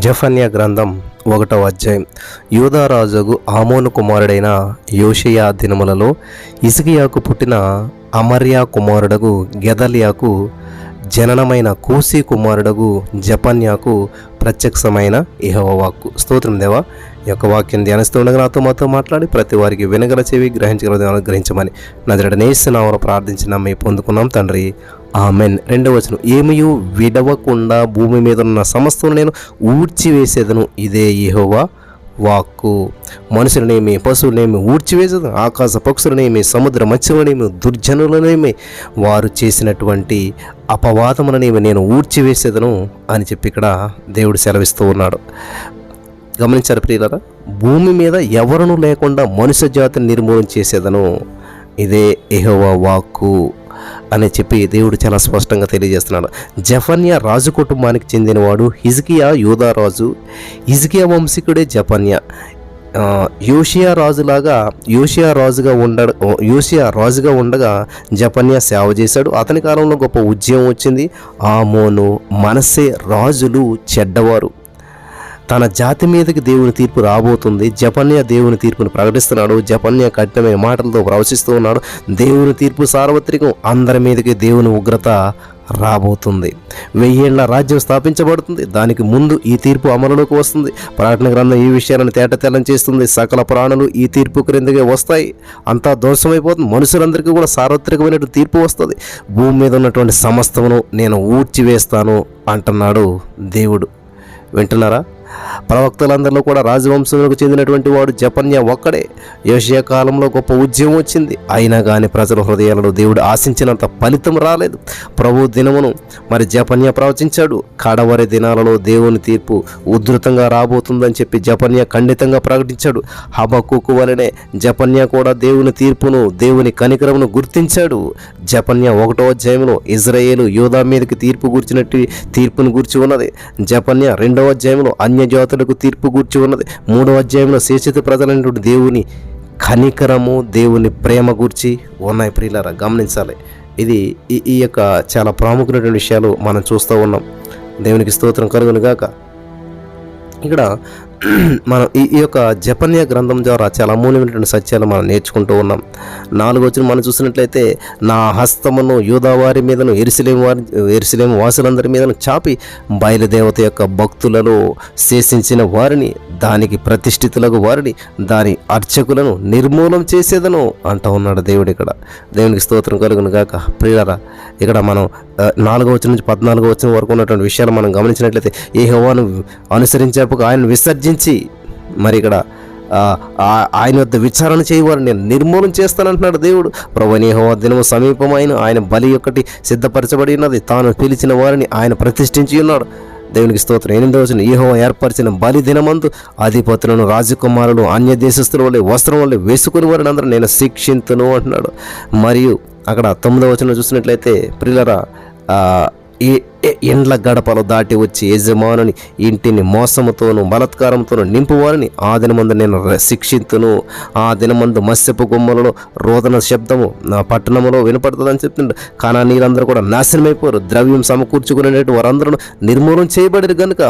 జెఫన్యా గ్రంథం 1వ అధ్యాయం. యూదారాజుకు ఆమోను కుమారుడైన యోషియా దినములలో హిజ్కియాకు పుట్టిన అమర్యా కుమారుడగు గెదల్యాకు జననమైన కూసి కుమారుడగు జెఫన్యాకు ప్రత్యక్షమైన యెహోవా వాక్కు. స్తోత్రం దేవా. ఈ యొక్క వాక్యం ధ్యానిస్తుండగా నాతో మాతో మాట్లాడి ప్రతి వారికి వినగల చెవి గ్రహించగల అనుగ్రహించమని నజరేయుడైన యేసు నామమున ప్రార్థించి నమ్మి పొందుకున్నాం తండ్రి, ఆమెన్. 2వ వచనం. ఏమయు విడవకుండా భూమి మీద ఉన్న సమస్తం నేను ఊడ్చివేసేదను, ఇదే యెహోవా వాక్కు. మనుషులనేమి పశువులనేమి ఊడ్చివేసేదను, ఆకాశ పక్షులనేమి సముద్ర మత్స్యములనేమి దుర్జనులనేమి వారు చేసినటువంటి అపవాదములనేమి నేను ఊడ్చివేసేదను అని చెప్పి ఇక్కడ దేవుడు సెలవిస్తూ ఉన్నాడు. గమనించారు ప్రియులారా? భూమి మీద ఎవరును లేకుండా మనుష్య జాతిని నిర్మూలన చేసేదను, ఇదే యెహోవా వాక్కు అని చెప్పి దేవుడు చాలా స్పష్టంగా తెలియజేస్తున్నాడు. జెఫన్యా రాజు కుటుంబానికి చెందినవాడు. హిజ్కియా యూదా రాజు. హిజ్కియా వంశీకుడే జెఫన్యా. యోషియా రాజుగా ఉండగా జెఫన్యా సేవ చేశాడు. అతని కాలంలో గొప్ప ఉద్యమం వచ్చింది. ఆమోను, మనస్సే రాజులు చెడ్డవారు. తన జాతి మీదకి దేవుని తీర్పు రాబోతుంది. జెఫన్యా దేవుని తీర్పును ప్రకటిస్తున్నాడు. జెఫన్యా కఠినమైన మాటలతో ప్రవశిస్తూ ఉన్నాడు. దేవుని తీర్పు సార్వత్రికం. అందరి మీదకి దేవుని ఉగ్రత రాబోతుంది. 1000 ఏళ్ల రాజ్యం స్థాపించబడుతుంది. దానికి ముందు ఈ తీర్పు అమలులోకి వస్తుంది. ప్రకటన గ్రంథం ఈ విషయాలను తేటతెల్లం చేస్తుంది. సకల ప్రాణులు ఈ తీర్పు క్రిందకే వస్తాయి. అంతా దోషమైపోతుంది. మనుషులందరికీ కూడా సార్వత్రికమైన తీర్పు వస్తుంది. భూమి మీద ఉన్నటువంటి సమస్తమును నేను ఊడ్చివేస్తాను అంటున్నాడు దేవుడు. వింటున్నారా? ప్రవక్తలందరిలో కూడా రాజవంశంలోకి చెందినటువంటి వాడు జెఫన్యా ఒక్కడే. యోషియా కాలంలో గొప్ప ఉద్యమం వచ్చింది. అయినా కానీ ప్రజల హృదయాలలో దేవుడు ఆశించినంత ఫలితం రాలేదు. ప్రభు దినమును మరి జెఫన్యా ప్రవచించాడు. కడవరి దినాలలో దేవుని తీర్పు ఉధృతంగా రాబోతుందని చెప్పి జెఫన్యా ఖండితంగా ప్రకటించాడు. హబక్కూకు వలనే జెఫన్యా కూడా దేవుని తీర్పును, దేవుని కనికరమును గుర్తించాడు. జెఫన్యా 1వ అధ్యాయంలో ఇజ్రాయేలు యూదా మీదకి తీర్పును గూర్చి ఉన్నది. జెఫన్యా 2వ అధ్యాయంలో అన్యజాతులకు తీర్పు గూర్చి ఉన్నది. 3వ అధ్యాయంలో శేషిత ప్రజలైనటువంటి దేవుని కనికరము, దేవుని ప్రేమ గూర్చి ఉన్నాయి. ప్రియులారా, గమనించాలి. ఇది ఈ యొక్క చాలా ప్రాముఖ్యమైనటువంటి విషయాలు మనం చూస్తూ ఉన్నాం. దేవునికి స్తోత్రం కలుగును గాక. ఇక్కడ మనం ఈ యొక్క జెఫన్యా గ్రంథం ద్వారా చాలా అమూల్యమైనటువంటి సత్యాలు మనం నేర్చుకుంటూ ఉన్నాం. 4వ వచనం మనం చూసినట్లయితే, నా హస్తమును యూదా వారి మీదను యెరూషలేము వాసులందరి మీదను చాపి బయలుదేవత యొక్క భక్తులలో శేషించిన వారిని, దానికి ప్రతిష్ఠితులకు వారిని, దాని అర్చకులను నిర్మూలం చేసేదను అంటూ ఉన్నాడు దేవుడు. ఇక్కడ దేవునికి స్తోత్రం కలుగును గాక. ప్రియులారా, ఇక్కడ మనం 4వ వచనం నుంచి 14వ వచనం వరకు ఉన్నటువంటి విషయాలు మనం గమనించినట్లయితే, యెహోవాను అనుసరించేందుకు ఆయన విసర్జించి మరి ఇక్కడ ఆయన వద్ద విచారణ చేయవారు నేను నిర్మూలన చేస్తానంటున్నాడు దేవుడు. ప్రభువైన యెహోవా దినము సమీపమైన, ఆయన బలి ఒకటి సిద్ధపరచబడి ఉన్నది. తాను పిలిచిన వారిని ఆయన ప్రతిష్ఠించి ఉన్నాడు. దేవునికి స్తోత్రం. 8వ వచనం, యెహోవా ఏర్పరిచిన బలి దినమందు అధిపతులను, రాజకుమారులు అన్య దేశస్తుల వల్లే వస్త్రం వల్లే వేసుకుని వారిని అందరూ నేను శిక్షింతును అంటున్నాడు. మరియు అక్కడ 9వ వచనం చూసినట్లయితే, ప్రియులారా, ఇండ్ల గడపలు దాటి వచ్చి యజమానుని ఇంటిని మోసముతోనూ బలత్కారంతోనూ నింపువారిని ఆ దినమందు నేను శిక్షింతును. ఆ దినమందు మత్స్యపు గుమ్మలలో రోదన శబ్దము నా పట్టణంలో వినపడుతుందని చెప్తుండ్రు. కానానీయులందరూ కూడా నాశనమైపోరు. ద్రవ్యం సమకూర్చుకునేటువంటి వారందరూ నిర్మూలన చేయబడిరు గనుక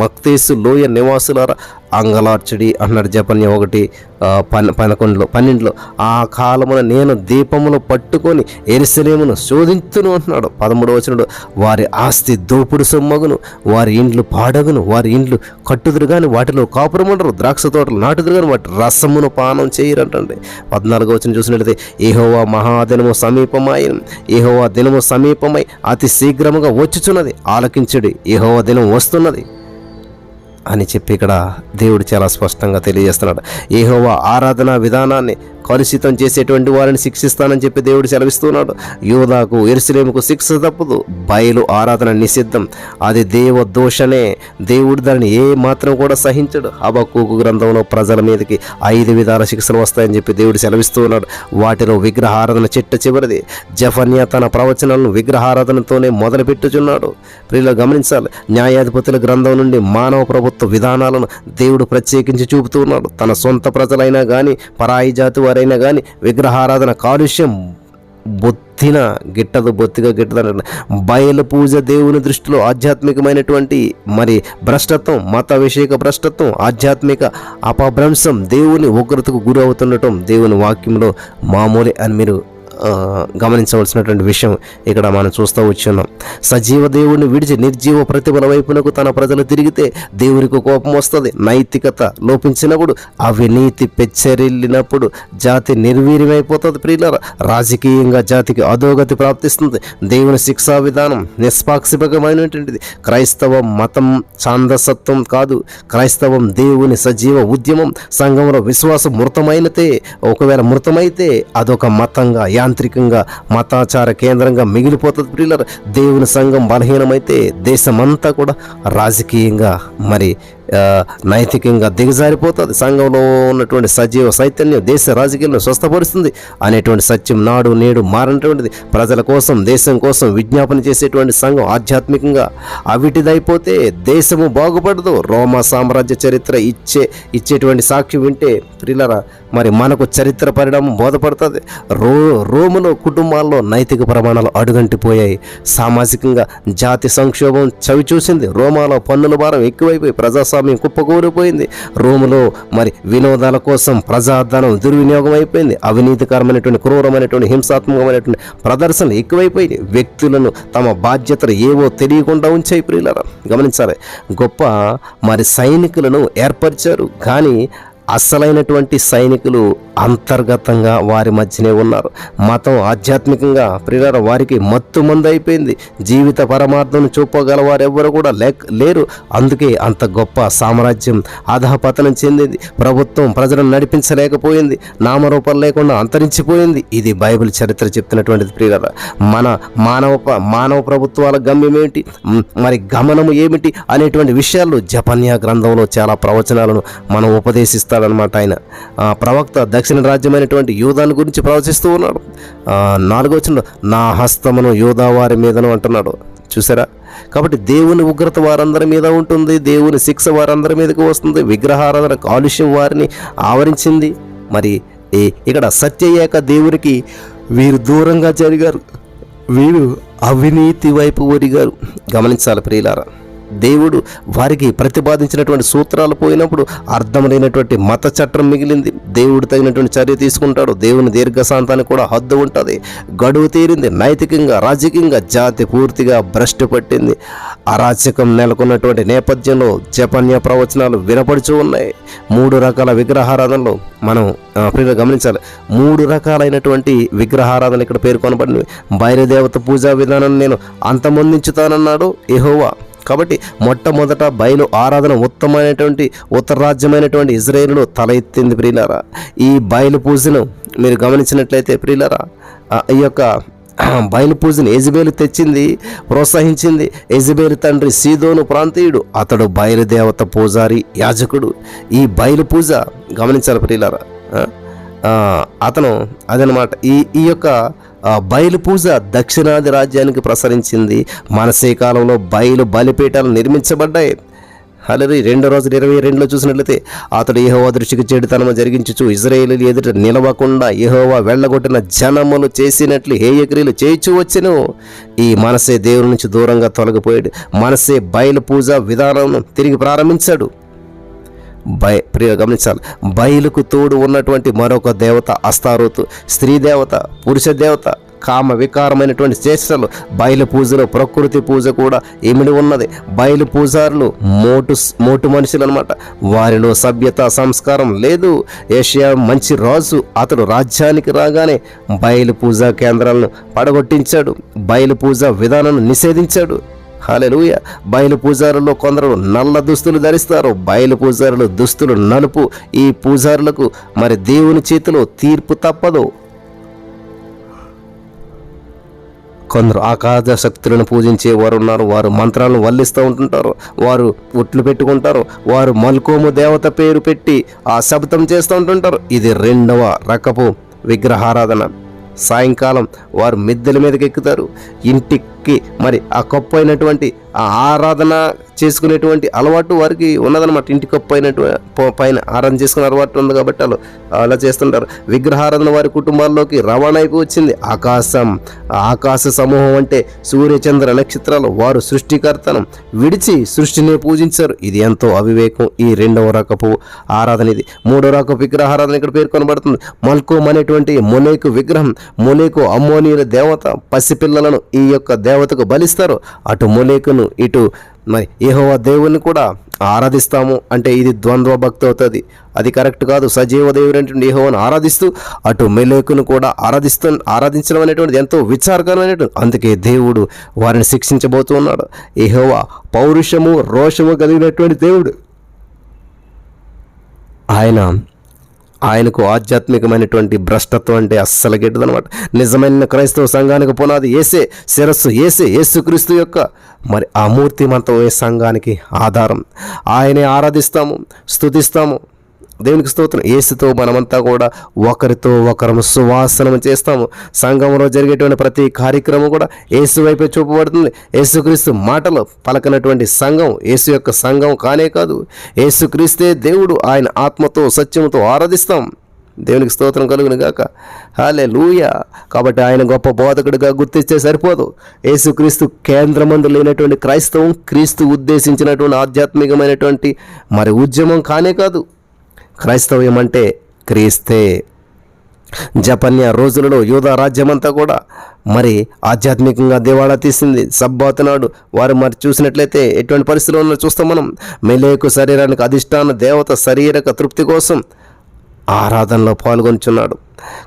మక్తేసు లోయ నివాసులారా అంగలార్చుడి అన్నాడు జెఫన్యా 1:12. ఆ కాలమున నేను దీపములు పట్టుకొని యెరూషలేమును శోధించును అంటున్నాడు. 13వ వచనంలో, వారి ఆస్తి దోపుడు సొమ్మగును, వారి ఇండ్లు పాడగును, వారి ఇండ్లు కట్టుదురు కానీ వాటిలో కాపురం ఉండరు, ద్రాక్ష తోటలు నాటుదురు కానీ వాటి రసమును పానం చేయరంటండి. 14వ వచనం చూసినట్లయితే, యెహోవా మహాదినము సమీపమాయను, యెహోవా దినము సమీపమై అతి శీఘ్రముగా వచ్చుచున్నది, ఆలకించుడి, యెహోవా దినం వస్తున్నది అని చెప్పి ఇక్కడ దేవుడు చాలా స్పష్టంగా తెలియజేస్తున్నాడు. యెహోవా ఆరాధనా విధానాన్ని కలుషితం చేసేటువంటి వారిని శిక్షిస్తానని చెప్పి దేవుడు సెలవిస్తున్నాడు. యూదాకు, యెరూషలేముకు శిక్ష తప్పదు. బయలు ఆరాధన నిషిద్ధం. అది దేవదోషనే. దేవుడు దాన్ని ఏ మాత్రం కూడా సహించడు. హబక్కూకు గ్రంథంలో ప్రజల మీదకి 5 విధాల శిక్షలు వస్తాయని చెప్పి దేవుడు సెలవిస్తూ ఉన్నాడు. వాటిలో విగ్రహారాధన చివరిది. జెఫన్యా తన ప్రవచనాలను విగ్రహారాధనతోనే మొదలుపెట్టుచున్నాడు. ప్రియులు గమనించాలి. న్యాయాధిపతుల గ్రంథం నుండి మానవ ప్రభుత్వ విధానాలను దేవుడు ప్రత్యేకించి చూపుతూ ఉన్నాడు. తన సొంత ప్రజలైనా కానీ, పరాయి జాతి వారైనా కానీ విగ్రహారాధన కాలుష్యం బొత్తిన గిట్టదు, బొత్తిగా గిట్టదు. బయలు పూజ దేవుని దృష్టిలో ఆధ్యాత్మికమైనటువంటి మరి భ్రష్టత్వం, మత విషయక భ్రష్టత్వం, ఆధ్యాత్మిక అపభ్రంశం, దేవుని ఉగ్రతకు గురి అవుతుండటం దేవుని వాక్యంలో మామూలే అని మీరు గమనించవలసినటువంటి విషయం ఇక్కడ మనం చూస్తూ వచ్చున్నాం. సజీవ దేవుడిని విడిచి నిర్జీవ ప్రతిభల వైపునకు తన ప్రజలు తిరిగితే దేవునికి కోపం వస్తుంది. నైతికత లోపించినప్పుడు, అవినీతి పెచ్చరిల్లినప్పుడు జాతి నిర్వీర్యమైపోతుంది. ప్రియులారా, రాజకీయంగా జాతికి అధోగతి ప్రాప్తిస్తుంది. దేవుని శిక్షా విధానం నిష్పాక్షికమైనటువంటిది. క్రైస్తవం మతం ఛాందసత్వం కాదు. క్రైస్తవం దేవుని సజీవ ఉద్యమం. సంఘంలో విశ్వాసం మృతమైనతే, ఒకవేళ మృతమైతే అదొక మతంగా, యాంత్రికంగా, మతాచార కేంద్రంగా మిగిలిపోతుంది. ప్రియులారా, దేవుని సంఘం బలహీనమైతే దేశమంతా కూడా రాజకీయంగా మరి నైతికంగా దిగజారిపోతుంది. సంఘంలో ఉన్నటువంటి సజీవ చైతన్యం దేశ రాజకీయాలను స్వస్థపరుస్తుంది అనేటువంటి సత్యం నాడు నేడు మారినటువంటిది. ప్రజల కోసం, దేశం కోసం విజ్ఞాపన చేసేటువంటి సంఘం ఆధ్యాత్మికంగా అవిటిదైపోతే దేశము బాగుపడదు. రోమా సామ్రాజ్య చరిత్ర ఇచ్చేటువంటి సాక్ష్యం వింటే ప్రియులారా, మరి మనకు చరిత్ర పరిణామం బోధపడుతుంది. రోములో కుటుంబాల్లో నైతిక ప్రమాణాలు అడుగంటిపోయాయి. సామాజికంగా జాతి సంక్షోభం చవి చూసింది. రోమాలో పన్నుల భారం ఎక్కువైపోయి ప్రజాస్వామ్యం కుప్పకూలిపోయింది. రోములో మరి వినోదాల కోసం ప్రజాధనం దుర్వినియోగం అయిపోయింది. అవినీతికరమైనటువంటి, క్రూరమైనటువంటి, హింసాత్మకమైనటువంటి ప్రదర్శనలు ఎక్కువైపోయినాయి. వ్యక్తులను తమ బాధ్యతలు ఏవో తెలియకుండా ఉంచాయి. ప్రియులారా, గమనించాలి. గొప్ప మరి సైనికులను ఏర్పరిచారు, కానీ అసలైనటువంటి సైనికులు అంతర్గతంగా వారి మధ్యనే ఉన్నారు. మతం ఆధ్యాత్మికంగా ప్రియులారా వారికి మత్తు మందు అయిపోయింది. జీవిత పరమార్థం చూపగల వారెవ్వరు కూడా లేరు. అందుకే అంత గొప్ప సామ్రాజ్యం అధపతనం చెందింది. ప్రభుత్వం ప్రజలను నడిపించలేకపోయింది. నామరూపం లేకుండా అంతరించిపోయింది. ఇది బైబిల్ చరిత్ర చెప్తున్నటువంటిది. ప్రియులారా, మన మానవ ప్రభుత్వాల గమ్యం ఏమిటి, మరి గమనము ఏమిటి అనేటువంటి విషయాలు జపన్యా గ్రంథంలో చాలా ప్రవచనాలను మనం ఉపదేశిస్తాడనమాట. ఆయన ప్రవక్త దక్షిణ రాజ్యమైనటువంటి యూదాను గురించి ప్రవచిస్తూ ఉన్నాడు. 4వ వచనంలో నా హస్తమును యూదా వారి మీదను అంటున్నాడు. చూసారా? కాబట్టి దేవుని ఉగ్రత వారందరి మీద ఉంటుంది. దేవుని శిక్ష వారందరి మీదకి వస్తుంది. విగ్రహారాధన కాలుష్యం వారిని ఆవరించింది. మరి ఇక్కడ సత్యయేక దేవునికి వీరు దూరంగా జరిగారు. వీరు అవినీతి వైపు ఒరిగారు. గమనించాలి ప్రియులారా, దేవుడు వారికి ప్రతిపాదించినటువంటి సూత్రాలు పోయినప్పుడు అర్థం లేనటువంటి మత చట్టం మిగిలింది. దేవుడు తగినటువంటి చర్య తీసుకుంటాడు. దేవుని దీర్ఘశాంతానికి కూడా హద్దు ఉంటుంది. గడువు తీరింది. నైతికంగా, రాజకీయంగా జాతి పూర్తిగా భ్రష్టు పట్టింది. అరాచకం నెలకొన్నటువంటి నేపథ్యంలో జపన్య ప్రవచనాలు వినపడుచూ ఉన్నాయి. 3 రకాల విగ్రహారాధనలు మనం గమనించాలి. 3 రకాలైనటువంటి విగ్రహారాధన ఇక్కడ పేర్కొనబడినవి. బయలుదేవత పూజా విధానం నేను అంతమొందించుతానన్నాడు యెహోవా. కాబట్టి మొట్టమొదట బయలు ఆరాధన ఉత్తమమైనటువంటి ఉత్తరరాజ్యమైనటువంటి ఇజ్రాయేలులో తల ఎత్తింది. ప్రియులారా, ఈ బయలు పూజను మీరు గమనించినట్లయితే ప్రియులారా, ఈ యొక్క బయలు పూజను యెజబెలు తెచ్చింది, ప్రోత్సహించింది. యెజబెలు తండ్రి సీదోను ప్రాంతీయుడు. అతడు బయలుదేవత పూజారి, యాజకుడు. ఈ బయలు పూజ గమనించాలి ప్రియులారా, అతను అదనమాట. ఈ యొక్క బయలు పూజ దక్షిణాది రాజ్యానికి ప్రసరించింది. మనసే కాలంలో బయలు బలిపీఠాలు నిర్మించబడ్డాయి. హల్లెలూయా. 2వ రోజు 22లో చూసినట్లయితే అతడు యెహోవా దృష్టికి చెడుతనము జరిగించుచు ఇశ్రాయేలు ఎదుట నిలవకుండా యెహోవా వెళ్ళగొట్టిన జనములు చేసినట్లు హేయక్రియలు చేయించు వచ్చెను. ఈ మనసే దేవుని నుంచి దూరంగా తొలగిపోయాడు. మనసే బయలు పూజ విధానం తిరిగి ప్రారంభించాడు. గమనించాలి. బయలుకు తోడు ఉన్నటువంటి మరొక దేవత అస్తారోతు, స్త్రీ దేవత, పురుష దేవత, కామ వికారమైనటువంటి చేష్టలు. బయలు పూజలో ప్రకృతి పూజ కూడా ఇమిడి ఉన్నది. బయలు పూజారులు మోటు మనుషులు అనమాట. వారిలో సభ్యత, సంస్కారం లేదు. ఏషియా మంచి రాజు. అతడు రాజ్యానికి రాగానే బయలు పూజా కేంద్రాలను పడగొట్టించాడు. బయలు పూజా విధానాన్ని నిషేధించాడు. హల్లెలూయా. బయలు పూజారుల్లో కొందరు నల్ల దుస్తులు ధరిస్తారు. బయలు పూజారులు దుస్తులు నలుపు. ఈ పూజారులకు మరి దేవుని చేతిలో తీర్పు తప్పదు. కొందరు ఆకాశ శక్తులను పూజించేవారు ఉన్నారు. వారు మంత్రాలను వల్లిస్తూ ఉంటుంటారు. వారు ఉట్లు పెట్టుకుంటారు. వారు మల్కోము దేవత పేరు పెట్టి ఆ శబ్దం చేస్తూ ఉంటుంటారు. ఇది 2వ రకపు విగ్రహారాధన. సాయంకాలం వారు మిద్దెల మీదకి ఎక్కుతారు. ఇంటి మొక్కి మరి ఆ కప్పు అయినటువంటి ఆ ఆరాధన చేసుకునేటువంటి అలవాటు వారికి ఉన్నదన్నమాట. ఇంటి కప్పు పైన ఆరాధన చేసుకునే అలవాటు ఉంది కాబట్టి వాళ్ళు అలా చేస్తుంటారు. విగ్రహారాధన వారి కుటుంబాల్లోకి రవాణా అయిపోయి వచ్చింది. ఆకాశ సమూహం అంటే సూర్యచంద్ర నక్షత్రాలు వారు సృష్టికర్తను విడిచి సృష్టిని పూజించారు. ఇది ఎంతో అవివేకం. ఈ రెండవ రకపు ఆరాధన ఇది. మూడో రకపు విగ్రహారాధన ఇక్కడ పేర్కొనబడుతుంది. మల్కోమ్ అనేటువంటి మొలేకు విగ్రహం. మొలేకు అమ్మోనీయుల దేవత. పసిపిల్లలను ఈ యొక్క దేవతకు బలిస్తారు. అటు మొలేకును ఇటు మరి యెహోవా దేవుని కూడా ఆరాధిస్తాము అంటే ఇది ద్వంద్వ భక్తి అవుతుంది. అది కరెక్ట్ కాదు. సజీవ దేవుడు అనేటువంటి యెహోవాను ఆరాధిస్తూ అటు మొలేకును కూడా ఆరాధించడం అనేటువంటిది ఎంతో విచారకరమైనటువంటి. అందుకే దేవుడు వారిని శిక్షించబోతూ ఉన్నాడు. యెహోవా పౌరుషము రోషము కలిగినటువంటి దేవుడు. ఆయనకు ఆధ్యాత్మికమైనటువంటి భ్రష్టత్వం అంటే అస్సలు గిట్టదనమాట. నిజమైన క్రైస్తవ సంఘానికి పునాది యేసే, శిరస్సు యేసే, యేసుక్రీస్తు యొక్క మరి ఆ మూర్తిమంతమే సంఘానికి ఆధారం. ఆయనే ఆరాధిస్తాము, స్తుతిస్తాము. దేవునికి స్తోత్రం. యేసుతో మనమంతా కూడా ఒకరితో ఒకరము సువాసనం చేస్తాము. సంఘంలో జరిగేటువంటి ప్రతి కార్యక్రమం కూడా యేసు వైపే చూపబడుతుంది. యేసుక్రీస్తు మాటలు పలకనటువంటి సంఘం యేసు యొక్క సంఘం కానే కాదు. యేసుక్రీస్తే దేవుడు. ఆయన ఆత్మతో సత్యముతో ఆరాధిస్తాం. దేవునికి స్తోత్రం కలుగును గాక. హల్లెలూయా. కాబట్టి ఆయన గొప్ప బోధకుడిగా గుర్తిస్తే సరిపోదు. యేసుక్రీస్తు కేంద్రమందు లేనటువంటి క్రైస్తవం క్రీస్తు ఉద్దేశించినటువంటి ఆధ్యాత్మికమైనటువంటి మరి ఉద్యమం కానే కాదు. క్రైస్తవ్యం అంటే క్రీస్తే. జపన్య రోజులలో యూదా రాజ్యమంతా కూడా మరి ఆధ్యాత్మికంగా దివాళా తీసింది. సబ్బాతు నాడు వారు మరి చూసినట్లయితే ఎటువంటి పరిస్థితుల్లో చూస్తాం మనం. మెలేకు శరీరానికి అధిష్టాన దేవత శరీరక తృప్తి కోసం ఆరాధనలో పాల్గొంటున్నాడు.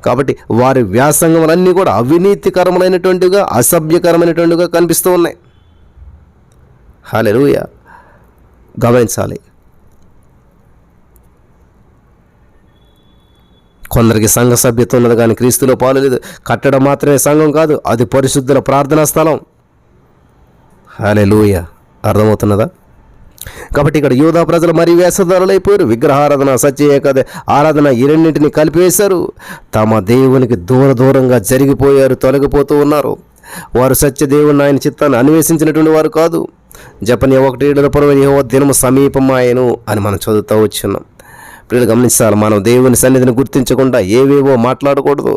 కాబట్టి వారి వ్యాసంగములన్నీ కూడా అవినీతికరములైనటువంటివిగా అసభ్యకరమైనటువంటివిగా కనిపిస్తూ ఉన్నాయి. హల్లెలూయా. గమనించాలి. కొందరికి సంఘ సభ్యత్వం ఉన్నది కానీ క్రీస్తులో పాలు లేదు. కట్టడం మాత్రమే సంఘం కాదు, అది పరిశుద్ధుల ప్రార్థనా స్థలం. హల్లెలూయా. అర్థమవుతున్నదా? కాబట్టి ఇక్కడ యూదా ప్రజలు మరి వేషధారులైపోయారు. విగ్రహారాధన, సత్య ఏకాద ఆరాధన ఈ రెండింటిని కలిపివేశారు. తమ దేవునికి దూరంగా జరిగిపోయారు, తొలగిపోతూ ఉన్నారు. వారు సత్య దేవుని ఆయన చిత్తాన్ని అన్వేషించినటువంటి వారు కాదు. జపన్య 1:7 యెహోవా దినము సమీపమాయెను అని మనం చదువుతూ వచ్చున్నాం. ప్రియులు గమనించాలి. మనం దేవుని సన్నిధిని గుర్తించకుండా ఏవేవో మాట్లాడకూడదు.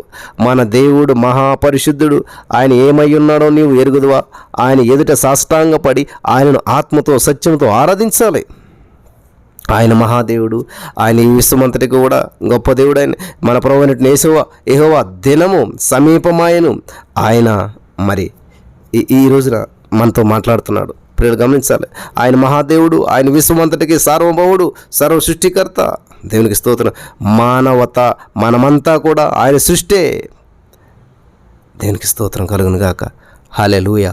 మన దేవుడు మహాపరిశుద్ధుడు. ఆయన ఏమై ఉన్నాడో నీవు ఎరుగుదువా? ఆయన ఎదుట సాష్టాంగపడి ఆయనను ఆత్మతో సత్యంతో ఆరాధించాలి. ఆయన మహాదేవుడు. ఆయన ఈ విశ్వమంతటికి కూడా గొప్ప దేవుడు. ఆయన మన ప్రభువైన యెహోవా దినము సమీపమాయెను. ఆయన మరి ఈ రోజున మనతో మాట్లాడుతున్నాడు. ప్రియులు గమనించాలి. ఆయన మహాదేవుడు. ఆయన విశ్వమంతటికి సార్వభౌముడు, సర్వ సృష్టికర్త. దేవునికి స్తోత్రం. మానవత మనమంతా కూడా ఆయన సృష్టే. దేవునికి స్తోత్రం కలుగును గాక. హల్లెలూయా.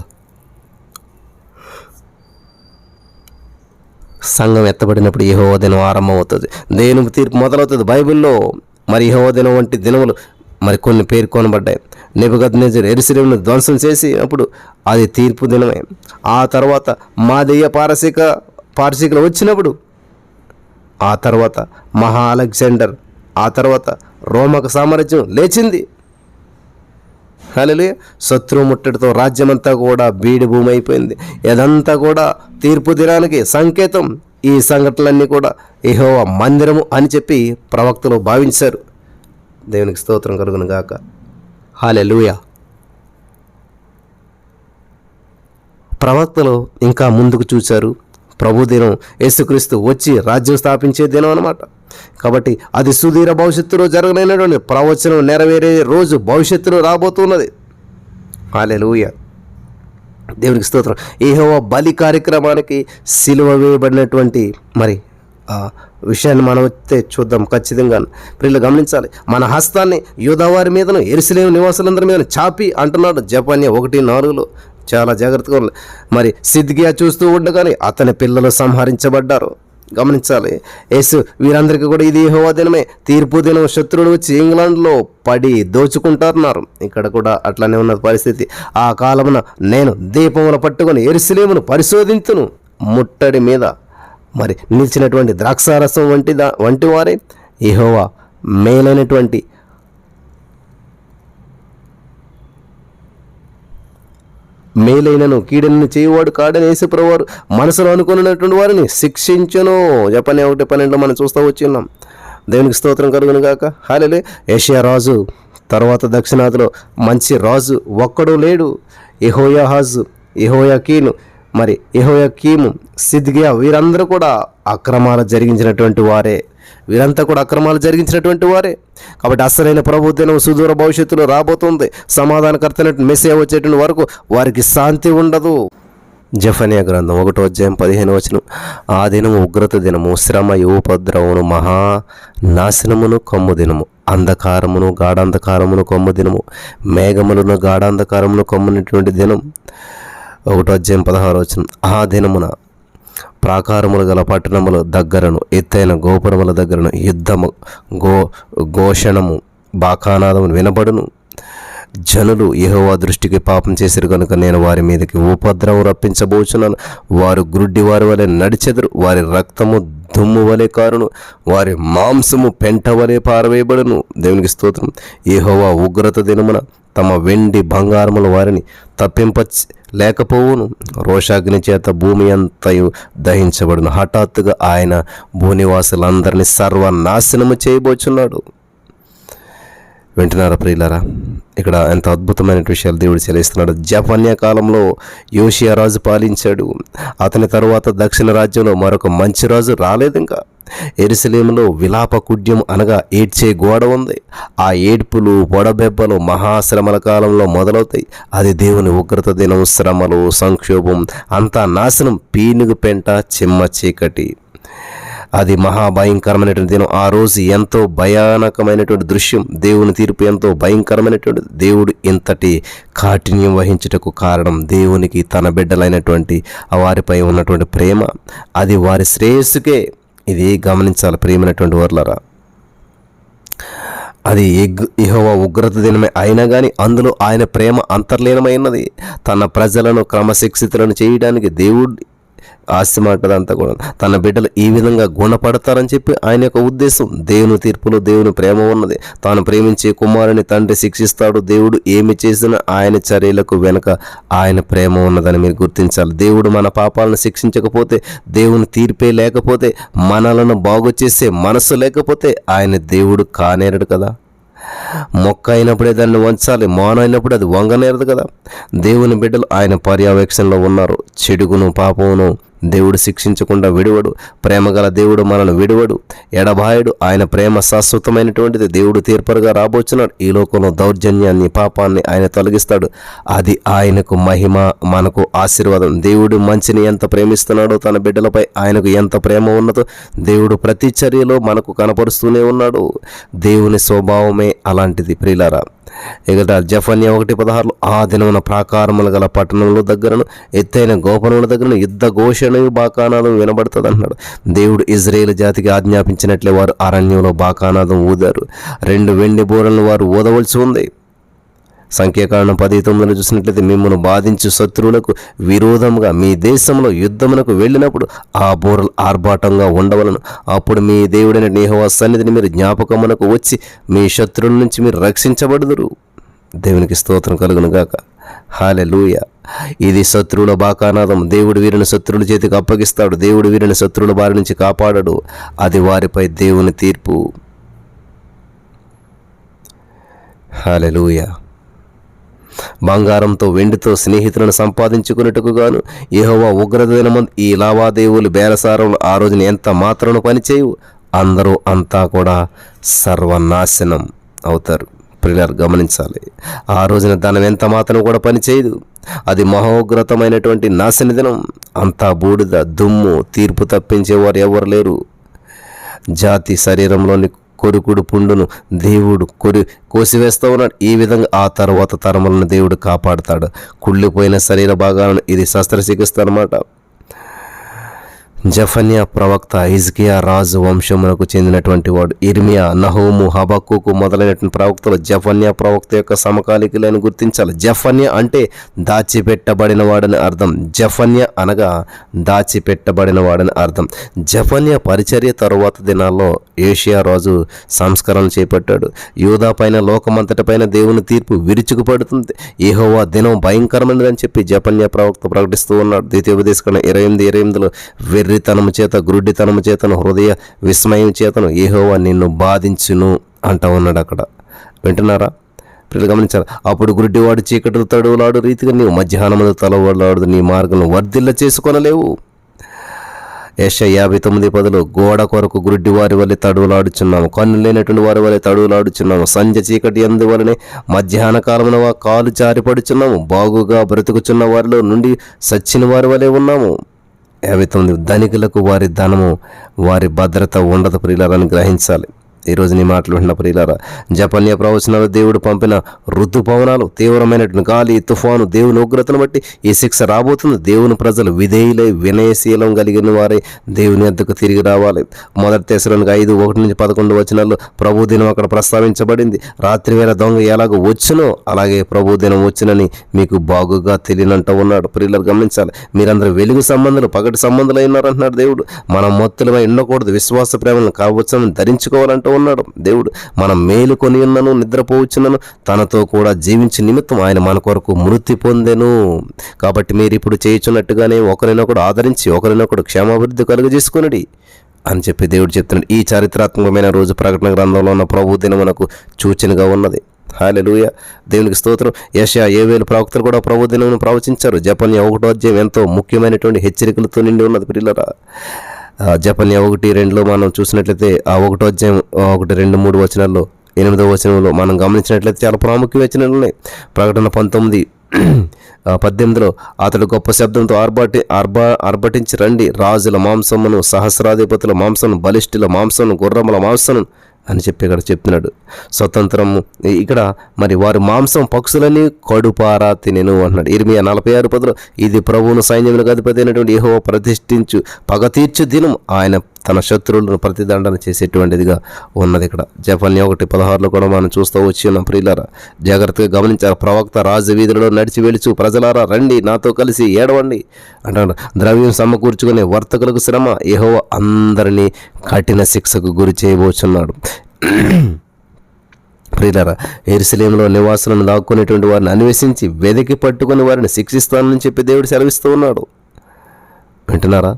సంఘం ఎత్తబడినప్పుడు యెహోవా దినం ఆరంభమవుతుంది. దేవుని తీర్పు మొదలవుతుంది. బైబిల్లో మరి యెహోవా దినం వంటి దినములు మరి కొన్ని పేర్కొనబడ్డాయి. నెబుకద్నెజరు యెరూషలేమును ధ్వంసం చేసినప్పుడు అది తీర్పు దినమే. ఆ తర్వాత మాదీయ పారసీకులు వచ్చినప్పుడు, ఆ తర్వాత మహా అలెగ్జాండర్, ఆ తర్వాత రోమక సామ్రాజ్యం లేచింది. హల్లెలూయా. శత్రువు ముట్టడితో రాజ్యమంతా కూడా బీడి భూమి అయిపోయింది. ఇదంతా కూడా తీర్పు దినానికి సంకేతం. ఈ సంఘటనలన్నీ కూడా యెహోవా మందిరము అని చెప్పి ప్రవక్తలు భావించారు. దేవునికి స్తోత్రం కలుగును గాక. హల్లెలూయా. ప్రవక్తలు ఇంకా ముందుకు చూశారు. ప్రభు దినం యేసుక్రీస్తు వచ్చి రాజ్యం స్థాపించే దినం అన్నమాట. కాబట్టి అది సుదీర భవిష్యత్తులో జరగలేనటువంటి ప్రవచనం నెరవేరే రోజు భవిష్యత్తులో రాబోతున్నది. హల్లెలూయా. దేవునికి స్తోత్రం. యెహోవా బలి కార్యక్రమానికి సిలువ వేయబడినటువంటి మరి విషయాన్ని మనం అయితే చూద్దాం ఖచ్చితంగా. ప్రియులు గమనించాలి. మన హస్తాన్ని యూదావారి మీదను యెరూషలేము నివాసులందరి మీద చాపి అంటున్నాడు. జపన్య 1:4 చాలా జాగ్రత్తగా ఉంది. మరి సిద్కియా చూస్తూ ఉండగానే అతని పిల్లలు సంహరించబడ్డారు. గమనించాలి. యేసు వీరందరికీ కూడా ఇది యెహోవా దినమే, తీర్పు దినం. శత్రువులు వచ్చి ఇంగ్లాండ్లో పడి దోచుకుంటున్నారు. ఇక్కడ కూడా అట్లానే ఉన్న పరిస్థితి. ఆ కాలమున నేను దీపములు పట్టుకొని యెరూషలేమును పరిశోధించును. ముట్టడి మీద మరి నిలిచినటువంటి ద్రాక్షారసం వంటి వారే యెహోవా మేలైనటువంటి మేలైనను కీడైనను చేయువాడు కాడని యేసుప్రభువు వారు మనసులో అనుకున్నటువంటి వారిని శిక్షించును. జపన్య 1:12 మనం చూస్తూ వచ్చిన్నాం. దేవునికి స్తోత్రం కలుగును గాక. హల్లెలూయా. యోషియా రాజు తర్వాత దక్షిణాదిలో మంచి రాజు ఒక్కడూ లేడు. యెహోయాహాజు, యెహోయాకీను, మరి యెహోయాకీము, సిద్కియా వీరందరూ కూడా అక్రమాలు జరిగించినటువంటి వారే. కాబట్టి అసలైన ప్రభు దినం సుదూర భవిష్యత్తులో రాబోతుంది. సమాధానకర్త మెస్సియా వచ్చేటువంటి వరకు వారికి శాంతి ఉండదు. జెఫన్యా గ్రంథం 1:15 ఆ దినము ఉగ్రత దినము, శ్రమ, ఉపద్రవమును, మహా నాశనమును కమ్ము దినము, అంధకారమును గాఢాంధకారమును కమ్ము దినము, మేఘములను గాఢాంధకారమును కమ్మునటువంటి దినం. 1:16 ఆ దినమున ప్రాకారములు గల పట్టణముల దగ్గరను, ఎత్తైన గోపురముల దగ్గరను యుద్ధము, ఘోషణము, బాకానాదము వినబడును. జనులు యెహోవా దృష్టికి పాపం చేసిరు కనుక నేను వారి మీదకి ఉపద్రవం రప్పించబోచున్నాను. వారు గ్రుడ్డి వారి వలె నడిచెదరు, వారి రక్తము దుమ్ము వలె కారును, వారి మాంసము పెంట వలె పారవేయబడును. దేవునికి స్తోత్రం. యెహోవా ఉగ్రత దినమున తమ వెండి బంగారముల వారిని తప్పింప లేకపోవును. రోషాగ్ని చేత భూమి అంతయు దహించబడును. హఠాత్తుగా ఆయన భూనివాసులందరినీ సర్వనాశనము చేయబోచున్నాడు. వింటున్నారా ప్రియులారా? ఇక్కడ ఎంత అద్భుతమైన విషయాలు దేవుడు చెల్లిస్తున్నాడు. జపన్య కాలంలో యోషియా రాజు పాలించాడు. అతని తరువాత దక్షిణ రాజ్యంలో మరొక మంచి రాజు రాలేదు. ఇంకా యెరూషలేములో విలాప కుడ్యం అనగా ఏడ్చే గోడ ఉంది. ఆ ఏడ్పులు, పొడబెబ్బలు మహాశ్రమల కాలంలో మొదలవుతాయి. అది దేవుని ఉగ్రత దినం, శ్రమలు, సంక్షోభం, అంతా నాశనం, పీనుగు పెంట, చిమ్మ చీకటి. అది మహాభయంకరమైనటువంటి దినం. ఆ రోజు ఎంతో భయానకమైనటువంటి దృశ్యం. దేవుని తీర్పు ఎంతో భయంకరమైనటువంటి. దేవుడు ఇంతటి కాఠిన్యం వహించుటకు కారణం దేవునికి తన బిడ్డలైనటువంటి వారిపై ఉన్నటువంటి ప్రేమ. అది వారి శ్రేయస్సుకే. ఇది గమనించాలి ప్రియమైనటువంటి వర్లరా. అది యెహోవా ఉగ్రత దినమే అయినా కానీ అందులో ఆయన ప్రేమ అంతర్లీనమైనది. తన ప్రజలను క్రమశిక్షితులను చేయడానికి దేవుడు ఆస్తిమాటదంతా కూడా తన బిడ్డలు ఈ విధంగా గుణపడతారని చెప్పి ఆయన యొక్క ఉద్దేశం. దేవుని తీర్పులో దేవుని ప్రేమ ఉన్నది. తాను ప్రేమించే కుమారుని తండ్రి శిక్షిస్తాడు. దేవుడు ఏమి చేసినా ఆయన చర్యలకు వెనుక ఆయన ప్రేమ ఉన్నదని మీరు గుర్తించాలి. దేవుడు మన పాపాలను శిక్షించకపోతే, దేవుని తీర్పే లేకపోతే, మనలను బాగు చేసే మనసు లేకపోతే ఆయన దేవుడు కానేరడు కదా. మొక్క అయినప్పుడే దాన్ని వంచాలి, మాన అయినప్పుడు అది వంగనేరదు కదా. దేవుని బిడ్డలు ఆయన పర్యవేక్షణలో ఉన్నారు. చెడుగును పాపమును దేవుడు శిక్షించకుండా విడువడు. ప్రేమగల దేవుడు మనను విడువడు, ఎడబాయడు. ఆయన ప్రేమ శాశ్వతమైనటువంటిది. దేవుడు తీర్పరుగా రాబోచున్నాడు. ఈ లోకంలో దౌర్జన్యాన్ని, పాపాన్ని ఆయన తొలగిస్తాడు. అది ఆయనకు మహిమ, మనకు ఆశీర్వాదం. దేవుడు మంచిని ఎంత ప్రేమిస్తున్నాడో, తన బిడ్డలపై ఆయనకు ఎంత ప్రేమ ఉన్నదో దేవుడు ప్రతి చర్యలో మనకు కనపరుస్తూనే ఉన్నాడు. దేవుని స్వభావమే అలాంటిది ప్రియులారా. ఇక జెఫన్యా 1:16 ఆ దినమున ప్రాకారములు గల పట్టణముల దగ్గరను, ఎత్తైన గోపురముల దగ్గరను యుద్ధ ఘోషణయు బాకానాదం వినబడుతుంది అంటున్నాడు. దేవుడు ఇజ్రాయేలు జాతికి ఆజ్ఞాపించినట్లే వారు అరణ్యంలో బాకానాదం ఊదారు. 2 వెండి బూరలను వారు ఊదవలసి ఉంది. సంఖ్యాకాండం 10:9 చూసినట్లయితే, మిమ్మల్ని బాధించు శత్రువులకు విరోధముగా మీ దేశంలో యుద్ధమునకు వెళ్ళినప్పుడు ఆ బూరలు ఆర్భాటంగా ఉండవలను. అప్పుడు మీ దేవుడైన యెహోవా సన్నిధిని మీరు జ్ఞాపకమునకు వచ్చి మీ శత్రువుల నుంచి మీరు రక్షించబడుదురు. దేవునికి స్తోత్రం కలుగును గాక. హల్లెలూయా. ఇది శత్రువుల బాకానాదం. దేవుడు వీరిని శత్రువుల చేతికి అప్పగిస్తాడు. దేవుడు వీరిని శత్రువుల బారి నుంచి కాపాడడు. అది వారిపై దేవుని తీర్పు. హల్లెలూయా. బంగారంతో వెండితో స్నేహితులను సంపాదించుకున్నట్టుకు గాను యెహోవా ఉగ్రత దినమందు ఈ లావాదేవీలు బేరసారంలో ఆ రోజున ఎంత మాత్రం పనిచేయవు. అందరూ అంతా కూడా సర్వనాశనం అవుతారు. ప్రియులారా గమనించాలి. ఆ రోజున ధనం ఎంత మాత్రం కూడా పనిచేయదు. అది మహోగ్రతమైనటువంటి నాశన దినం. అంతా బూడిద, దుమ్ము. తీర్పు తప్పించేవారు ఎవరు లేరు. జాతి శరీరంలోని కొరుకుడు పుండును దేవుడు కోసివేస్తూ ఉన్నాడు. ఈ విధంగా ఆ తర్వాత తరములను దేవుడు కాపాడుతాడు. కుళ్ళిపోయిన శరీర భాగాలను ఇది శస్త్రచికిత్స అన్నమాట. జఫన్యా ప్రవక్త హిజ్కియా రాజు వంశమునకు చెందినటువంటి వాడు. ఇర్మియా, నహూము, హబక్కుకు మొదలైనటువంటి ప్రవక్తలు జఫన్యా ప్రవక్త యొక్క సమకాలికులను గుర్తించాలి. జఫన్యా అంటే దాచిపెట్టబడిన వాడని అర్థం. జఫన్యా అనగా దాచిపెట్టబడిన వాడని అర్థం. జఫన్యా పరిచర్య తరువాత దినాల్లో యోషియా రాజు సంస్కరణలు చేపట్టాడు. యూదా పైన, లోకమంతటి పైన దేవుని తీర్పు విరుచుకుపడుతుంది. యెహోవా దినం భయంకరమైనదని చెప్పి జఫన్యా ప్రవక్త ప్రకటిస్తూ ఉన్నాడు. ద్వితీయోపదేశకాండం 28:28లో వెర్రితనము చేత, గ్రుడ్డితనము చేతను, హృదయ విస్మయం చేతను యెహోవా నిన్ను బాధించును అంటా ఉన్నాడు అక్కడ. వింటున్నారా? పిల్లలు గమనించారు. అప్పుడు గుడ్డివాడు చీకటి తడువులాడు రీతిగా నీవు మధ్యాహ్నముందు తలవలాడు నీ మార్గం వర్ధిల్ల చేసుకొనలేవు. యెషయా 59:10 గోడ కొరకు గుడ్డి వారి వలె తడువులాడుచున్నాము, కన్ను లేనటువంటి వారి వలె తడువులాడుచున్నాము, సంధ్య చీకటి అందువలనే మధ్యాహ్న కాలమున కాలు జారిపడుచున్నాము, బాగుగా బ్రతుకుచున్న వారిలో నుండి సచ్చిన వారి వలె ఉన్నాము. 59 ధనికులకు వారి ధనము, వారి భద్రత ఉండదు ప్రియులారని గ్రహించాలి. ఈరోజు నీ మాటలు వింటున్న ప్రియులారా, జఫన్యా ప్రవచనాలు దేవుడు పంపిన ఋతుపవనాలు, తీవ్రమైనటువంటి గాలి, తుఫాను, దేవుని ఉగ్రతను బట్టి ఈ శిక్ష రాబోతుంది. దేవుని ప్రజలు విధేయులై వినయశీలం కలిగిన వారే దేవుని వద్దకు తిరిగి రావాలి. మొదటి తెస్సలోనికై 5:1-11 వచనాల్లో ప్రభు దినం అక్కడ ప్రస్తావించబడింది. రాత్రి వేళ దొంగ ఎలాగో వచ్చునో అలాగే ప్రభు దినం వచ్చునని మీకు బాగుగా తెలియనంట ఉన్నాడు. ప్రియులారు గమనించాలి. మీరందరూ వెలుగు సంబంధాలు, పగటి సంబంధాలు అయినారు అంటున్నాడు దేవుడు. మనం మొత్తులమై ఉండకూడదు, విశ్వాస ప్రేమలను కావచ్చని ధరించుకోవాలంటూ ఉన్నాడు దేవుడు. మనం మేలుకొని ఉన్నను, నిద్రపోవచ్చునను, తనతో కూడా జీవించే నిమిత్తం ఆయన మన కొరకు మృతి పొందెను. కాబట్టి మీరు ఇప్పుడు చేయుచున్నట్టుగానే ఒకరినొకడు ఆదరించి ఒకరినొకడు క్షేమాభివృద్ధి కలుగజేసుకొనుడి అని చెప్పి దేవుడు చెప్తున్నాడు. ఈ చారిత్రాత్మకమైన రోజు ప్రకటన గ్రంథంలో ఉన్న ప్రభు దినమునకు సూచనగా ఉన్నది. హల్లెలూయా, దేవునికి స్తోత్రం. యెషయా 7,000 ప్రవక్తలు కూడా ప్రభు దినమును ప్రవచించారు. జఫన్యా 1వ అధ్యాయం ఎంతో ముఖ్యమైనటువంటి హెచ్చరికలతో నిండి ఉన్నది ప్రియులారా. జఫన్యా 1:2లో మనం చూసినట్లయితే ఆ 1వ అధ్యాయం 1, 2, 3 వచనాల్లో 8వ వచనంలో మనం గమనించినట్లయితే చాలా ప్రాముఖ్య వచనాలు ఉన్నాయి. ప్రకటన 19:18లో అతడు గొప్ప శబ్దంతో ఆర్భటించి రండి, రాజుల మాంసమును, సహస్రాధిపతుల మాంసను, బలిష్ఠుల మాంసను, గుర్రముల మాంసను అని చెప్పి ఇక్కడ చెప్తున్నాడు. స్వతంత్రము ఇక్కడ మరి వారి మాంసం పక్షులని కడుపారా తినెను అంటున్నాడు. ఇర్మియా 46:10 ఇది ప్రభువును సైన్యములకు అధిపతి అయినటువంటి యెహోవా ప్రతిష్ఠించు పగ తీర్చు దినం, ఆయన తన శత్రువులను ప్రతిదండన చేసేటువంటిదిగా ఉన్నది. ఇక్కడ జఫన్యా 1:16లో కూడా మనం చూస్తూ వచ్చి ఉన్నాం. ప్రియులారా జాగ్రత్తగా గమనించారు. ప్రవక్త రాజవీధులలో నడిచి వెలుచు, ప్రజలారా రండి నాతో కలిసి ఏడవండి అంటాడు. ద్రవ్యం సమకూర్చుకునే వర్తకులకు శ్రమ, యెహోవా అందరినీ కఠిన శిక్షకు గురి చేయబోచున్నాడు. ప్రియులారా యెరూషలేములో నివాసులను దాక్కునేటువంటి వారిని అన్వేషించి వెదకి పట్టుకుని వారిని శిక్షిస్తానని చెప్పి దేవుడు సెలవిస్తూ ఉన్నాడు. వింటున్నారా?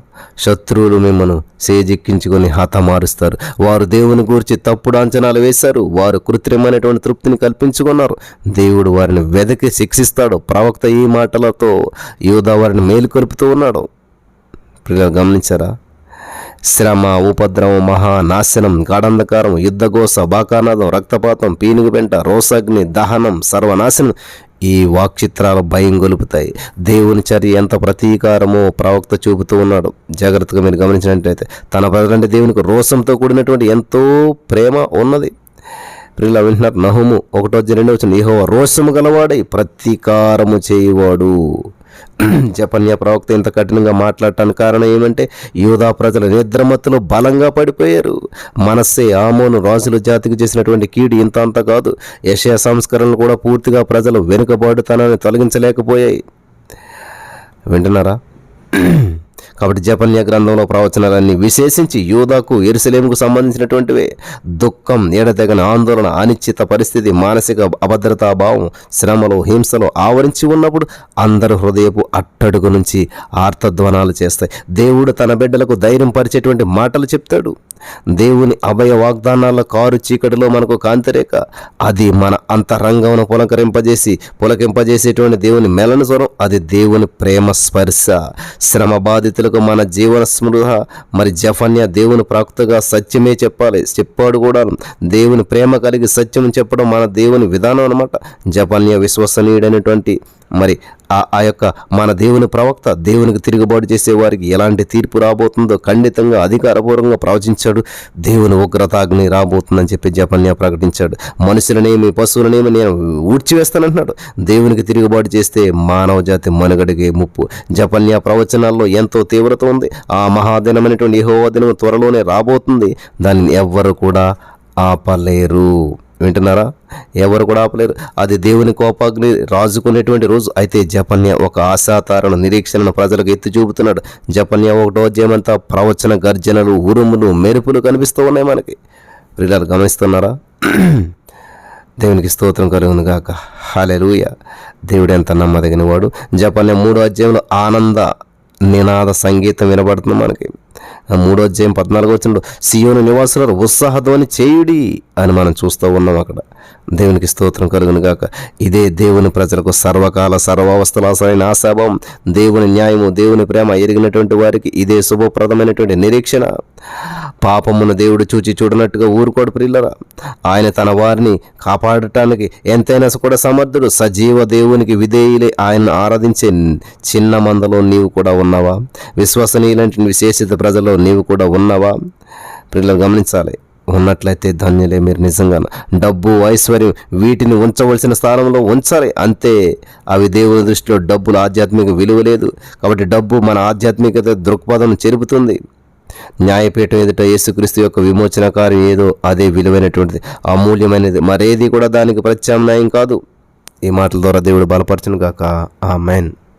శత్రువులు మిమ్మల్ని సేజెక్కించుకొని హతమారుస్తారు. వారు దేవుని గురించి తప్పుడు అంచనాలు వేశారు. వారు కృత్రిమైనటువంటి తృప్తిని కల్పించుకున్నారు. దేవుడు వారిని వెదకి శిక్షిస్తాడు. ప్రవక్త ఈ మాటలతో యూదా వారిని మేలుకొలుపుతూ ఉన్నాడు. గమనించారా? శ్రమ, ఉపద్రవం, మహానాశనం, గాఢంధకారం, యుద్ధఘోష, బాకానాదం, రక్తపాతం, పీనుగు పెంట, రోసగ్ని, దహనం, సర్వనాశనం ఈ వాక్చిత్రాలు భయం గొలుపుతాయి. దేవుని చర్య ఎంత ప్రతీకారమో ప్రవక్త చూపుతూ ఉన్నాడు. జాగ్రత్తగా మీరు గమనించినట్లయితే తన ప్రజలంటే దేవునికి రోషంతో కూడినటువంటి ఎంతో ప్రేమ ఉన్నది. ప్రియులా వింటున్నారు. నహూము 1:2 యెహోవా రోషము గలవాడై ప్రతీకారము చేయువాడు. జఫన్యా ప్రవక్త ఇంత కఠినంగా మాట్లాడటానికి కారణం ఏమంటే యూదా ప్రజల నిద్రమత్తులో బలంగా పడిపోయారు. మనస్సే, ఆమోను రాజుల జాతికి చేసినటువంటి కీడు ఇంత అంత కాదు. యెషయా సంస్కరణలు కూడా పూర్తిగా ప్రజలు వెనుకబాటుతనాన్ని తొలగించలేకపోయాయి. వింటున్నారా? కాబట్టి జఫన్యా గ్రంథంలో ప్రవచనాలన్నీ విశేషించి యూదాకు, యెరూషలేముకు సంబంధించినటువంటివే. దుఃఖం, ఎడతెగని ఆందోళన, అనిశ్చిత పరిస్థితి, మానసిక అభద్రతాభావం, శ్రమలు, హింసలు ఆవరించి ఉన్నప్పుడు అందరు హృదయపు అట్టడుగు నుంచి ఆర్తధ్వనాలు చేస్తాయి. దేవుడు తన బిడ్డలకు ధైర్యం పరిచేటువంటి మాటలు చెప్తాడు. దేవుని అభయ వాగ్దానాల కారు చీకటిలో మనకు కాంతిరేఖ, అది మన అంతరంగమును పులకింపజేసేటువంటి దేవుని మెలను స్వరం, అది దేవుని ప్రేమ స్పర్శ. శ్రమ బాధితులకు మన జీవన స్మృహ. మరి జఫన్యా దేవుని ప్రవక్తగా సత్యమే చెప్పాడు కూడా. దేవుని ప్రేమ కలిగి సత్యం చెప్పడం మన దేవుని విధానం అన్నమాట. జఫన్యా విశ్వసనీయుడైనటువంటి మరి ఆ యొక్క మన దేవుని ప్రవక్త దేవునికి తిరుగుబాటు చేసే వారికి ఎలాంటి తీర్పు రాబోతుందో ఖండితంగా అధికారపూర్వకంగా ప్రవచించాడు. దేవుని ఉగ్రతాగ్ని రాబోతుందని చెప్పి జపన్యా ప్రకటించాడు. మనుషులనేమి పశువులనేమి నేను ఊడ్చివేస్తానంటున్నాడు. దేవునికి తిరుగుబాటు చేస్తే మానవ జాతి మనుగడగే ముప్పు. జపన్యా ప్రవచనాల్లో ఎంతో తీవ్రత ఉంది. ఆ మహాదినమైనటువంటి యెహోవా దినం త్వరలోనే రాబోతుంది. దానిని ఎవ్వరు కూడా ఆపలేరు. వింటున్నారా? ఎవరు కూడా ఆపలేరు. అది దేవుని కోపాగ్ని రాజుకునేటువంటి రోజు. అయితే జపన్యా ఒక ఆశాతారణ నిరీక్షణను ప్రజలకు ఎత్తి చూపుతున్నాడు. జపన్యా 1వ అధ్యాయమంతా ప్రవచన గర్జనలు, ఉరుములు, మెరుపులు కనిపిస్తూ ఉన్నాయి మనకి. ప్రియులారా, గమనిస్తున్నారా? దేవునికి స్తోత్రం కలుగును గాక. హల్లెలూయా. దేవుడు ఎంత నమ్మదగిన వాడు. జపన్యా 3వ అధ్యాయంలో ఆనంద నినాద సంగీతం వినబడుతుంది మనకి. 3వ అధ్యాయం 14వ వచనంలో సియోను నివాసులు ఉత్సాహధ్వని చేయుడి అని మనం చూస్తూ ఉన్నాం అక్కడ. దేవునికి స్తోత్రం కలుగును గాక. ఇదే దేవుని ప్రజలకు సర్వకాల సర్వావస్థలాసైన ఆశాభావం, దేవుని న్యాయము, దేవుని ప్రేమ ఎరిగినటువంటి వారికి ఇదే శుభప్రదమైనటువంటి నిరీక్షణ. పాపమును దేవుడు చూచి చూడనట్టుగా ఊరుకోడు ప్రియులరా. ఆయన తన వారిని కాపాడటానికి ఎంతైనా కూడా సమర్థుడు. సజీవ దేవునికి విధేయులే ఆయనను ఆరాధించే చిన్న మందలో నీవు కూడా ఉన్నావా? విశ్వసనీయులంటి విశేషిత ప్రజల్లో నీవు కూడా ఉన్నావా? ప్రియులు గమనించాలి. ఉన్నట్లయితే ధన్యులే మీరు. నిజంగా డబ్బు, ఐశ్వర్యం వీటిని ఉంచవలసిన స్థానంలో ఉంచాలి, అంతే. అవి దేవుని దృష్టిలో డబ్బులు ఆధ్యాత్మిక విలువ లేదు. కాబట్టి డబ్బు మన ఆధ్యాత్మికత దృక్పథం చెరుపుతుంది. న్యాయపీఠం ఎదుట యేసుక్రీస్తు యొక్క విమోచన కార్యం ఏదో అదే విలువైనటువంటిది, అమూల్యమైనది. మరేది కూడా దానికి ప్రత్యామ్నాయం కాదు. ఈ మాటల ద్వారా దేవుడు బలపరచును గాక. ఆమేన్.